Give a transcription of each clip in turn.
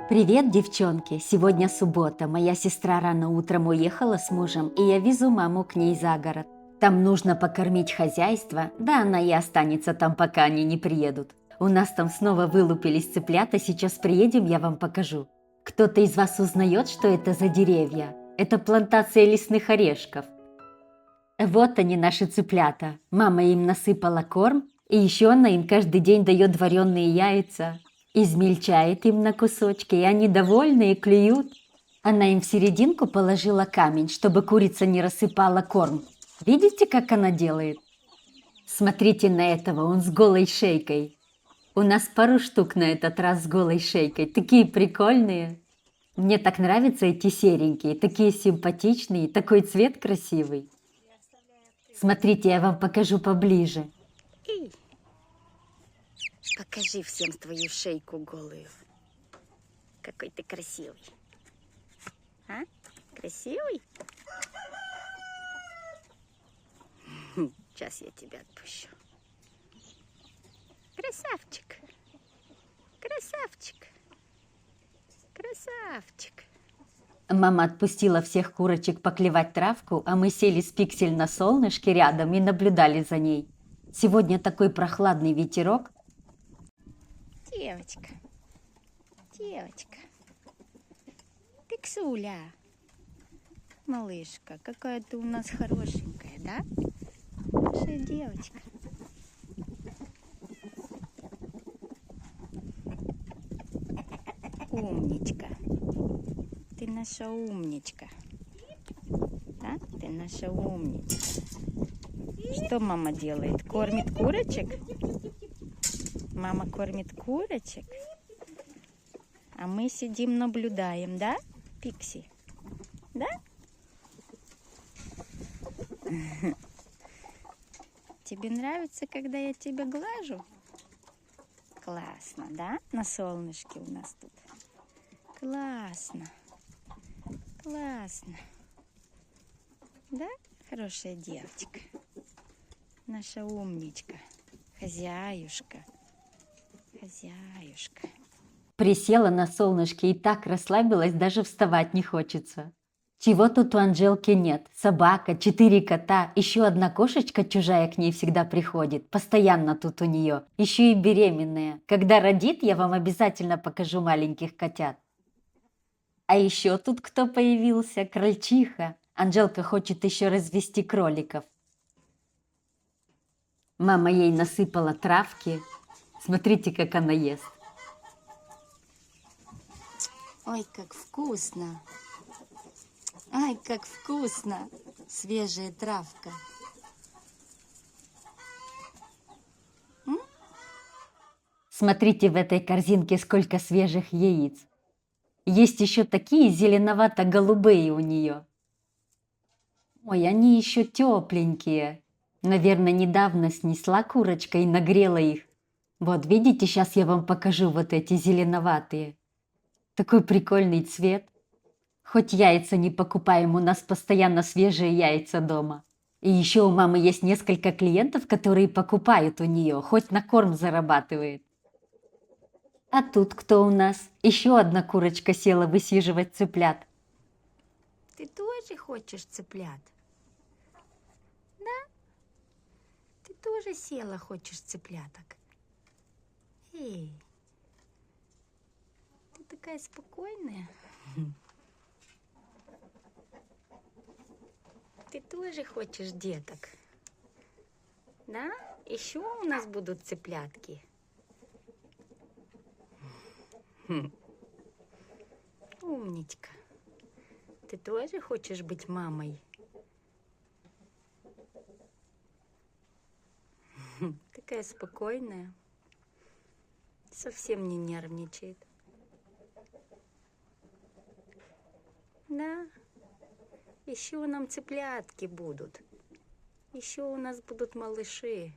Привет, девчонки! Сегодня суббота. Моя сестра рано утром уехала с мужем, и я везу маму к ней за город. Там нужно покормить хозяйство, да она и останется там, пока они не приедут. У нас там снова вылупились цыплята, сейчас приедем, я вам покажу. Кто-то из вас узнает, что это за деревья? Это плантация лесных орешков. Вот они, наши цыплята. Мама им насыпала корм, и еще она им каждый день дает вареные яйца. Измельчает им на кусочки, и они довольны и клюют. Она им в серединку положила камень, чтобы курица не рассыпала корм. Видите, как она делает? Смотрите на этого, он с голой шейкой. У нас пару штук на этот раз с голой шейкой. Такие прикольные. Мне так нравятся эти серенькие, такие симпатичные, такой цвет красивый. Смотрите, я вам покажу поближе. И покажи всем твою шейку голую. Какой ты красивый. А? Красивый? Сейчас я тебя отпущу. Красавчик. Красавчик. Красавчик. Мама отпустила всех курочек поклевать травку, а мы сели с Пиксель на солнышке рядом и наблюдали за ней. Сегодня такой прохладный ветерок. Девочка. Девочка. Пиксуля. Малышка, какая ты у нас хорошенькая, да? Хорошая девочка. Умничка. Ты наша умничка. Да? Ты наша умничка. Что мама делает? Кормит курочек? Мама кормит курочек? А мы сидим, наблюдаем, да, Пикси? Да? Тебе нравится, когда я тебя глажу? Классно, да? На солнышке у нас тут. Классно. Классно. Да? Хорошая девочка. Наша умничка. Хозяюшка. Хозяюшка. Присела на солнышке и так расслабилась, даже вставать не хочется. Чего тут у Анжелки нет? Собака, 4 кота, еще одна кошечка чужая к ней всегда приходит. Постоянно тут у нее. Еще и беременная. Когда родит, я вам обязательно покажу маленьких котят. А еще тут кто появился? Крольчиха. Анжелка хочет еще развести кроликов. Мама ей насыпала травки. Смотрите, как она ест. Ой, как вкусно! Ай, как вкусно! Свежая травка. Смотрите в этой корзинке, сколько свежих яиц. Есть еще такие зеленовато-голубые у нее. Ой, они еще тепленькие. Наверное, недавно снесла курочка и нагрела их. Вот, видите, сейчас я вам покажу вот эти зеленоватые. Такой прикольный цвет. Хоть яйца не покупаем, у нас постоянно свежие яйца дома. И еще у мамы есть несколько клиентов, которые покупают у нее, хоть на корм зарабатывает. А тут кто у нас? Еще одна курочка села высиживать цыплят. Ты тоже хочешь цыплят? Да? Ты тоже села, хочешь цыпляток? Эй, ты такая спокойная. Ты тоже хочешь деток? Да? Еще у нас будут цыплятки. Умничка. Ты тоже хочешь быть мамой? Такая спокойная. Совсем не нервничает. Да. Еще нам цыплятки будут. Еще у нас будут малыши.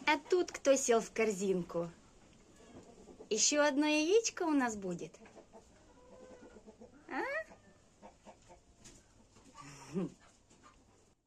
А тут кто сел в корзинку? Еще одно яичко у нас будет?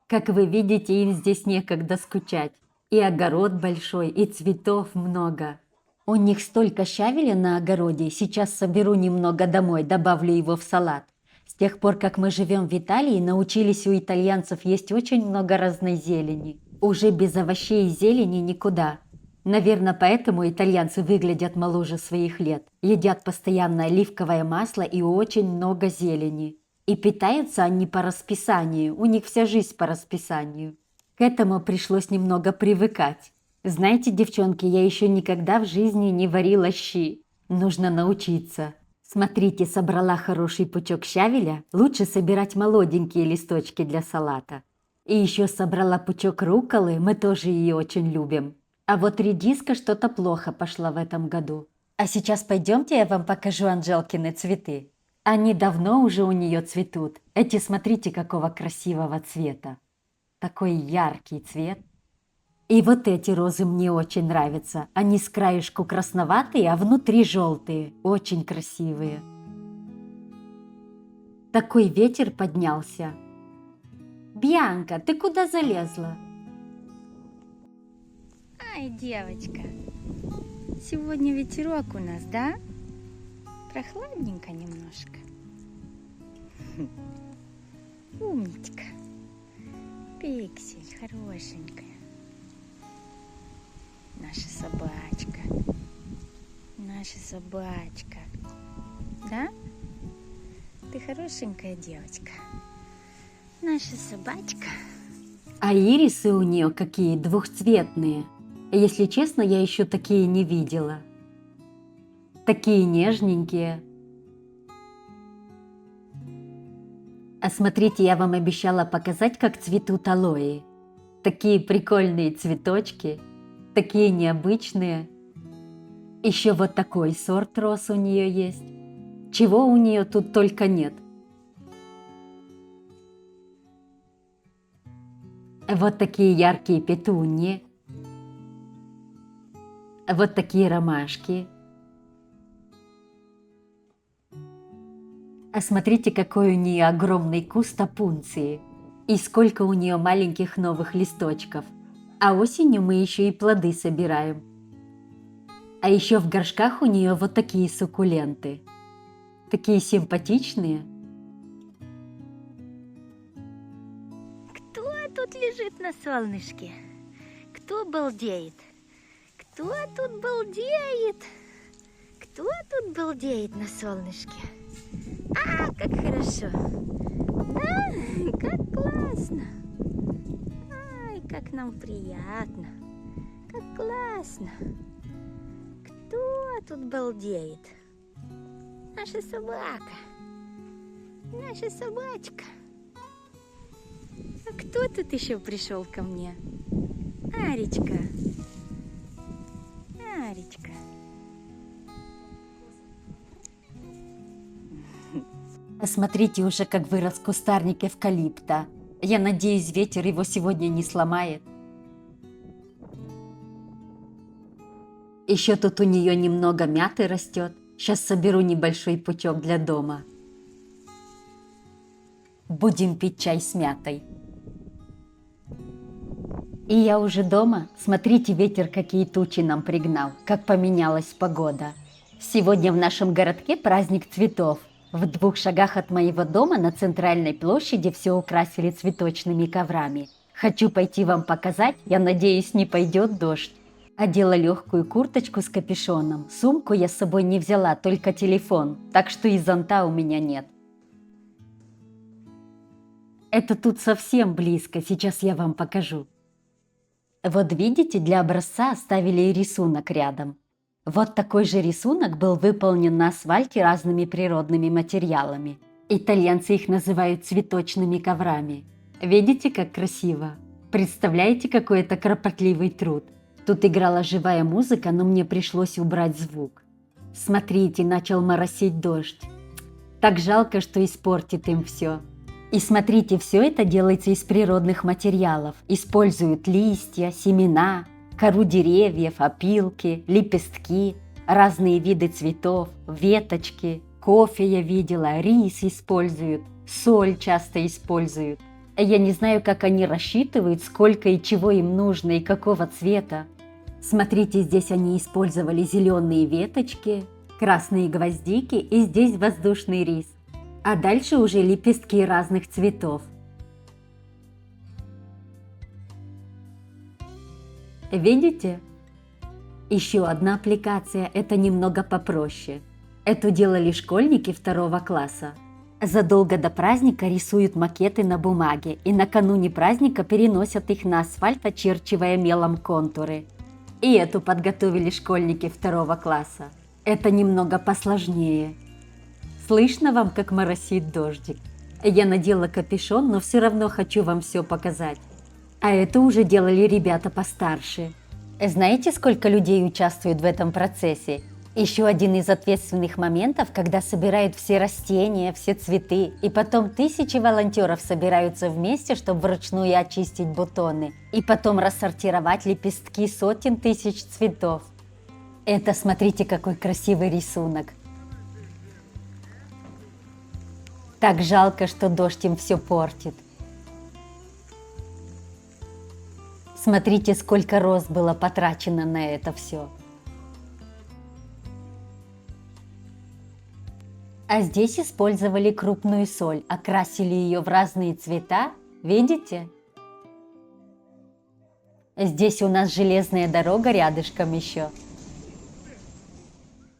Как вы видите, им здесь некогда скучать. И огород большой, и цветов много. У них столько щавеля на огороде, сейчас соберу немного домой, добавлю его в салат. С тех пор, как мы живем в Италии, научились у итальянцев есть очень много разной зелени. Уже без овощей и зелени никуда. Наверное, поэтому итальянцы выглядят моложе своих лет. Едят постоянно оливковое масло и очень много зелени. И питаются они по расписанию, у них вся жизнь по расписанию. К этому пришлось немного привыкать. Знаете, девчонки, я еще никогда в жизни не варила щи. Нужно научиться. Смотрите, собрала хороший пучок щавеля. Лучше собирать молоденькие листочки для салата. И еще собрала пучок рукколы, мы тоже ее очень любим. А вот редиска что-то плохо пошла в этом году. А сейчас пойдемте, я вам покажу Анжелкины цветы. Они давно уже у нее цветут. Эти, смотрите, какого красивого цвета. Такой яркий цвет. И вот эти розы мне очень нравятся. Они с краешку красноватые, а внутри желтые. Очень красивые. Такой ветер поднялся. Бьянка, ты куда залезла? Ай, девочка, сегодня ветерок у нас, да? Прохладненько немножко. Умничка. Пиксель, хорошенькая. Наша собачка. Наша собачка. Да? Ты хорошенькая девочка. Наша собачка. А ирисы у нее какие двухцветные. Если честно, я еще такие не видела. Такие нежненькие. А смотрите, я вам обещала показать, как цветут алоэ. Такие прикольные цветочки, такие необычные. Еще вот такой сорт роз у нее есть. Чего у нее тут только нет. Вот такие яркие петуньи. Вот такие ромашки. А смотрите, какой у нее огромный куст опунции. И сколько у нее маленьких новых листочков. А осенью мы еще и плоды собираем. А еще в горшках у нее вот такие суккуленты. Такие симпатичные. Кто тут лежит на солнышке? Кто балдеет? Кто тут балдеет? Кто тут балдеет на солнышке? А, как хорошо! Да, как классно! Ай, как нам приятно! Как классно! Кто тут балдеет? Наша собака! Наша собачка! А кто тут еще пришел ко мне? Аречка! Аречка! Посмотрите уже, как вырос кустарник эвкалипта. Я надеюсь, ветер его сегодня не сломает. Еще тут у нее немного мяты растет. Сейчас соберу небольшой пучок для дома. Будем пить чай с мятой. И я уже дома. Смотрите, ветер какие тучи нам пригнал, как поменялась погода. Сегодня в нашем городке праздник цветов. В 2 шагах от моего дома на центральной площади все украсили цветочными коврами. Хочу пойти вам показать, я надеюсь, не пойдет дождь. Одела легкую курточку с капюшоном. Сумку я с собой не взяла, только телефон, так что и зонта у меня нет. Это тут совсем близко, сейчас я вам покажу. Вот видите, для образца оставили рисунок рядом. Вот такой же рисунок был выполнен на асфальте разными природными материалами. Итальянцы их называют цветочными коврами. Видите, как красиво? Представляете, какой это кропотливый труд? Тут играла живая музыка, но мне пришлось убрать звук. Смотрите, начал моросить дождь. Так жалко, что испортит им все. И смотрите, все это делается из природных материалов. Используют листья, семена, кору деревьев, опилки, лепестки, разные виды цветов, веточки, кофе я видела, рис используют, соль часто используют. Я не знаю, как они рассчитывают, сколько и чего им нужно и какого цвета. Смотрите, здесь они использовали зеленые веточки, красные гвоздики и здесь воздушный рис. А дальше уже лепестки разных цветов. Видите? Еще одна аппликация, это немного попроще. Эту делали школьники 2 класса. Задолго до праздника рисуют макеты на бумаге и накануне праздника переносят их на асфальт, очерчивая мелом контуры. И эту подготовили школьники 2 класса. Это немного посложнее. Слышно вам, как моросит дождик? Я надела капюшон, но все равно хочу вам все показать. А это уже делали ребята постарше. Знаете, сколько людей участвует в этом процессе? Еще один из ответственных моментов, когда собирают все растения, все цветы, и потом тысячи волонтеров собираются вместе, чтобы вручную очистить бутоны, и потом рассортировать лепестки сотен тысяч цветов. Это, смотрите, какой красивый рисунок. Так жалко, что дождь им все портит. Смотрите, сколько роз было потрачено на это все. А здесь использовали крупную соль, окрасили ее в разные цвета, видите? Здесь у нас железная дорога рядышком еще.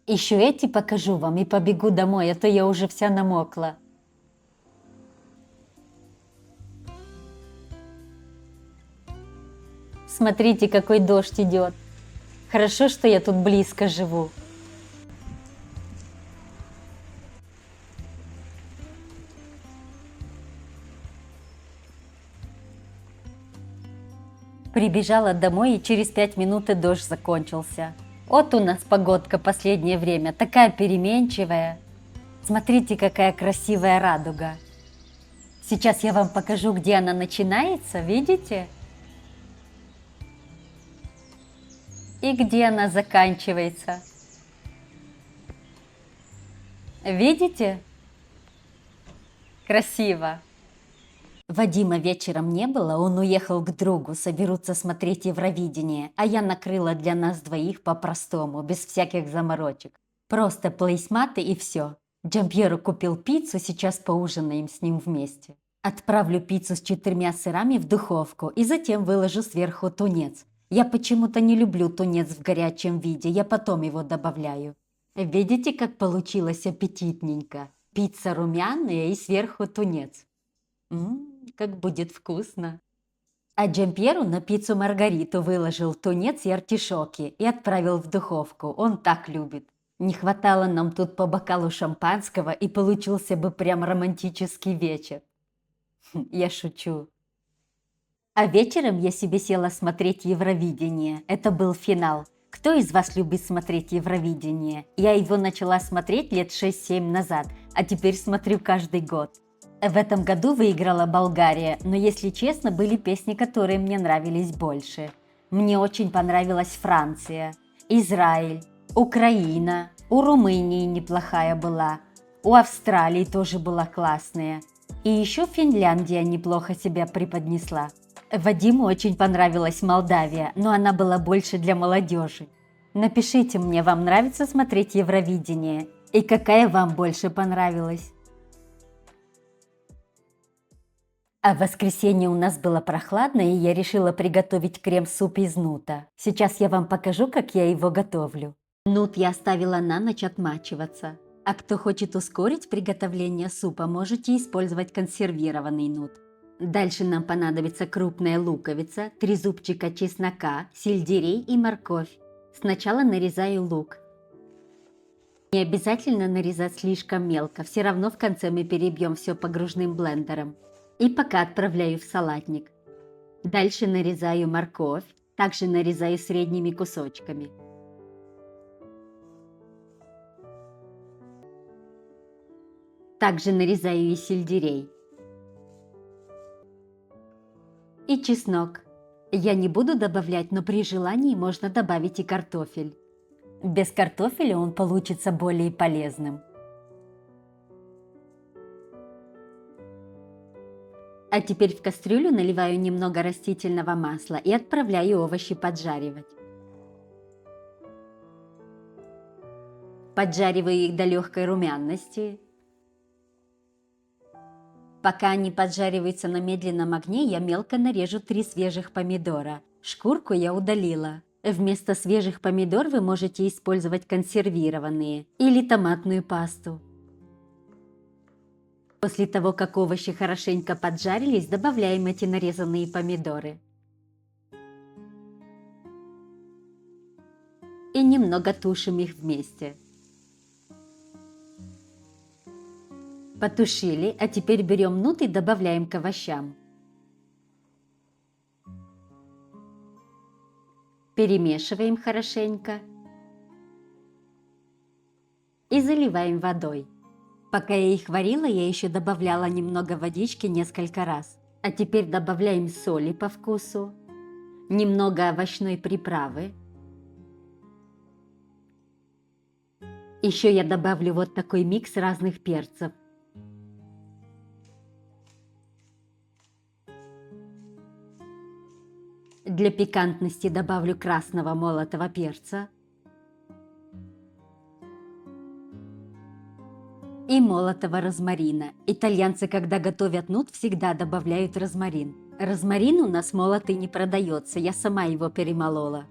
Еще эти покажу вам и побегу домой, а то я уже вся намокла. Смотрите, какой дождь идет. Хорошо, что я тут близко живу. Прибежала домой, и через 5 минут и дождь закончился. Вот у нас погодка последнее время, такая переменчивая. Смотрите, какая красивая радуга. Сейчас я вам покажу, где она начинается, видите? И где она заканчивается. Видите? Красиво. Вадима вечером не было, он уехал к другу, соберутся смотреть Евровидение, а я накрыла для нас двоих по-простому, без всяких заморочек. Просто плейсматы и все. Джампьеро купил пиццу, сейчас поужинаем с ним вместе. Отправлю пиццу с 4 сырами в духовку и затем выложу сверху тунец. Я почему-то не люблю тунец в горячем виде, я потом его добавляю. Видите, как получилось аппетитненько? Пицца румяная и сверху тунец. Как будет вкусно. А Джампьеру на пиццу Маргариту выложил тунец и артишоки и отправил в духовку, он так любит. Не хватало нам тут по бокалу шампанского, и получился бы прям романтический вечер. Я шучу. А вечером я себе села смотреть Евровидение. Это был финал. Кто из вас любит смотреть Евровидение? Я его начала смотреть лет 6-7 назад, а теперь смотрю каждый год. В этом году выиграла Болгария, но, если честно, были песни, которые мне нравились больше. Мне очень понравилась Франция, Израиль, Украина, у Румынии неплохая была, у Австралии тоже была классная. И еще Финляндия неплохо себя преподнесла. Вадиму очень понравилась Молдавия, но она была больше для молодежи. Напишите мне, вам нравится смотреть Евровидение? И какая вам больше понравилась? А в воскресенье у нас было прохладно, и я решила приготовить крем-суп из нута. Сейчас я вам покажу, как я его готовлю. Нут я оставила на ночь отмачиваться. А кто хочет ускорить приготовление супа, можете использовать консервированный нут. Дальше нам понадобится крупная луковица, 3 зубчика чеснока, сельдерей и морковь. Сначала нарезаю лук. Не обязательно нарезать слишком мелко, все равно в конце мы перебьем все погружным блендером. И пока отправляю в салатник. Дальше нарезаю морковь, также нарезаю средними кусочками. Также нарезаю и сельдерей. И чеснок. Я не буду добавлять, но при желании можно добавить и картофель. Без картофеля он получится более полезным. А теперь в кастрюлю наливаю немного растительного масла и отправляю овощи поджаривать. Поджариваю их до легкой румяности. Пока они поджариваются на медленном огне, я мелко нарежу 3 свежих помидора. Шкурку я удалила. Вместо свежих помидор вы можете использовать консервированные или томатную пасту. После того, как овощи хорошенько поджарились, добавляем эти нарезанные помидоры. И немного тушим их вместе. Потушили, а теперь берем нут и добавляем к овощам. Перемешиваем хорошенько и заливаем водой. Пока я их варила, я еще добавляла немного водички несколько раз. А теперь добавляем соли по вкусу, немного овощной приправы. Еще я добавлю вот такой микс разных перцев. Для пикантности добавлю красного молотого перца и молотого розмарина. Итальянцы, когда готовят нут, всегда добавляют розмарин. Розмарин у нас молотый не продается, я сама его перемолола.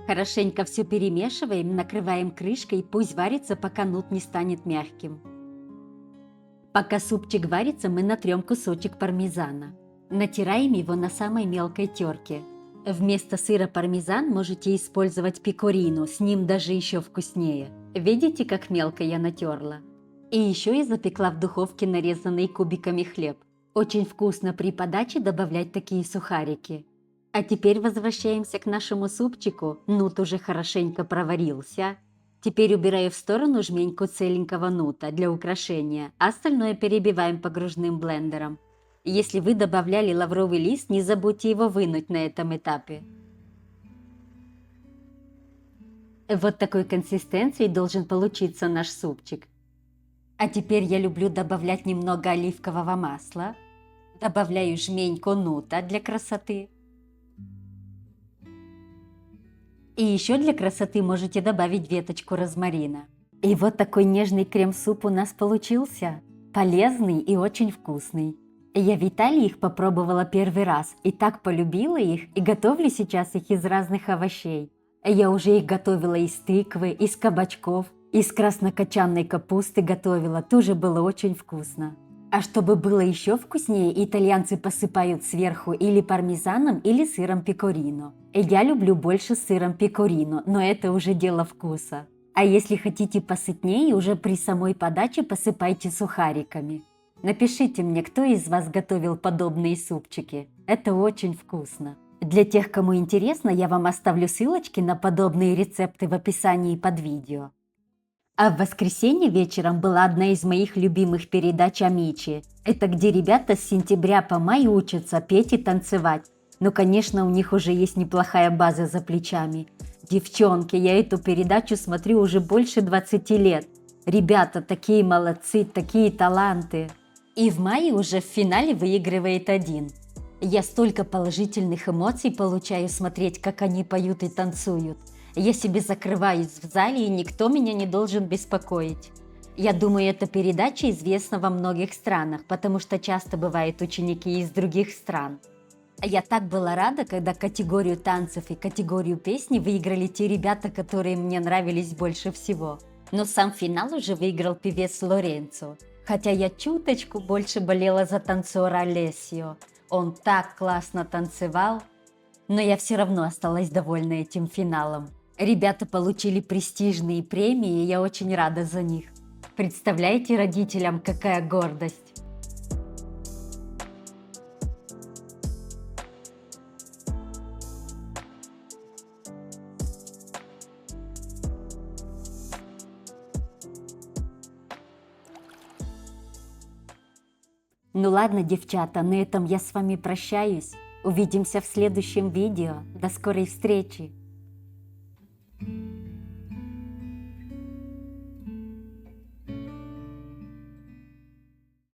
Хорошенько все перемешиваем, накрываем крышкой, пусть варится, пока нут не станет мягким. Пока супчик варится, мы натрем кусочек пармезана. Натираем его на самой мелкой терке. Вместо сыра пармезан можете использовать пекорино, с ним даже еще вкуснее. Видите, как мелко я натерла? И еще я запекла в духовке нарезанный кубиками хлеб. Очень вкусно при подаче добавлять такие сухарики. А теперь возвращаемся к нашему супчику. Нут уже хорошенько проварился. Теперь убираю в сторону жменьку целенького нута для украшения, а остальное перебиваем погружным блендером. Если вы добавляли лавровый лист, не забудьте его вынуть на этом этапе. Вот такой консистенции должен получиться наш супчик. А теперь я люблю добавлять немного оливкового масла. Добавляю жменьку нута для красоты. И еще для красоты можете добавить веточку розмарина. И вот такой нежный крем-суп у нас получился. Полезный и очень вкусный. Я в Италии их попробовала первый раз и так полюбила их, и готовлю сейчас их из разных овощей. Я уже их готовила из тыквы, из кабачков, из краснокочанной капусты готовила, тоже было очень вкусно. А чтобы было еще вкуснее, итальянцы посыпают сверху или пармезаном, или сыром пекорино. Я люблю больше с сыром пекорино, но это уже дело вкуса. А если хотите посытнее, уже при самой подаче посыпайте сухариками. Напишите мне, кто из вас готовил подобные супчики. Это очень вкусно. Для тех, кому интересно, я вам оставлю ссылочки на подобные рецепты в описании под видео. А в воскресенье вечером была одна из моих любимых передач «Амичи». Это где ребята с сентября по май учатся петь и танцевать. Но, конечно, у них уже есть неплохая база за плечами. Девчонки, я эту передачу смотрю уже больше 20 лет. Ребята такие молодцы, такие таланты. И в мае уже в финале выигрывает один. Я столько положительных эмоций получаю смотреть, как они поют и танцуют. Я себе закрываюсь в зале, и никто меня не должен беспокоить. Я думаю, эта передача известна во многих странах, потому что часто бывают ученики из других стран. Я так была рада, когда категорию танцев и категорию песни выиграли те ребята, которые мне нравились больше всего. Но сам финал уже выиграл певец Лоренцо. Хотя я чуточку больше болела за танцора Алессио. Он так классно танцевал. Но я все равно осталась довольна этим финалом. Ребята получили престижные премии, и я очень рада за них. Представляете родителям, какая гордость? Ну ладно, девчата, на этом я с вами прощаюсь. Увидимся в следующем видео. До скорой встречи!